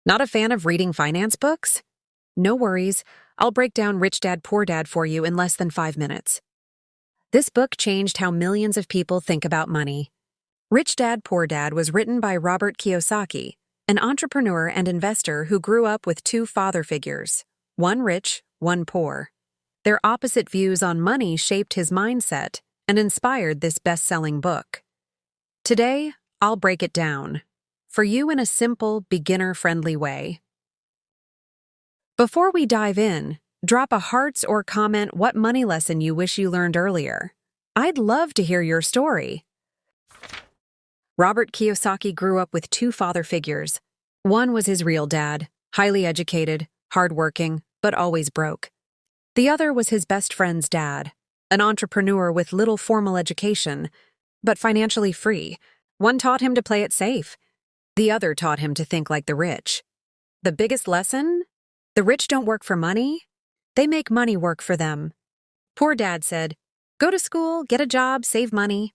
Not a fan of reading finance books? No worries, I'll break down Rich Dad Poor Dad for you in less than 5 minutes. This book changed how millions of people think about money. Rich Dad Poor Dad was written by Robert Kiyosaki, an entrepreneur and investor who grew up with two father figures, one rich, one poor. Their opposite views on money shaped his mindset and inspired this best-selling book. Today, I'll break it down for you in a simple, beginner-friendly way. Before we dive in, drop a hearts or comment what money lesson you wish you learned earlier. I'd love to hear your story. Robert Kiyosaki grew up with two father figures. One was his real dad, highly educated, hardworking, but always broke. The other was his best friend's dad, an entrepreneur with little formal education, but financially free. One taught him to play it safe. The other taught him to think like the rich. The biggest lesson? The rich don't work for money. They make money work for them. Poor dad said, go to school, get a job, save money.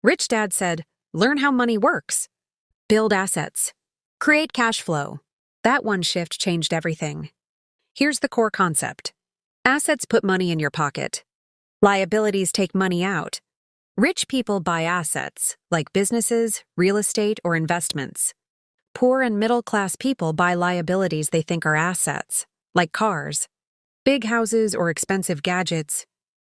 Rich dad said, learn how money works. Build assets. Create cash flow. That one shift changed everything. Here's the core concept. Assets put money in your pocket. Liabilities take money out. Rich people buy assets, like businesses, real estate, or investments. Poor and middle-class people buy liabilities they think are assets, like cars, big houses, or expensive gadgets.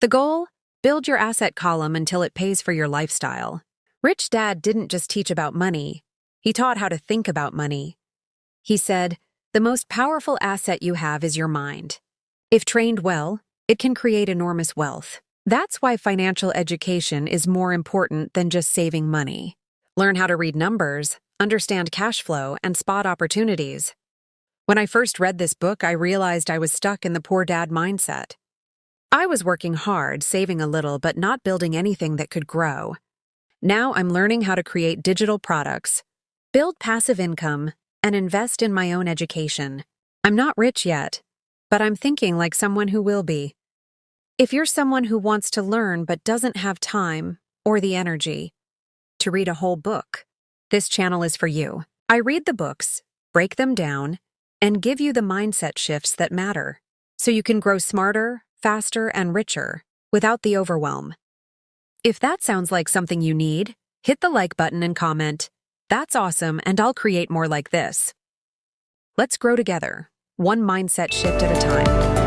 The goal? Build your asset column until it pays for your lifestyle. Rich Dad didn't just teach about money. He taught how to think about money. He said, the most powerful asset you have is your mind. If trained well, it can create enormous wealth. That's why financial education is more important than just saving money. Learn how to read numbers, understand cash flow, and spot opportunities. When I first read this book, I realized I was stuck in the poor dad mindset. I was working hard, saving a little, but not building anything that could grow. Now I'm learning how to create digital products, build passive income, and invest in my own education. I'm not rich yet, but I'm thinking like someone who will be. If you're someone who wants to learn but doesn't have time or the energy to read a whole book, this channel is for you. I read the books, break them down, and give you the mindset shifts that matter, so you can grow smarter, faster, and richer without the overwhelm. If that sounds like something you need, hit the like button and comment, "That's awesome, and I'll create more like this." Let's grow together, one mindset shift at a time.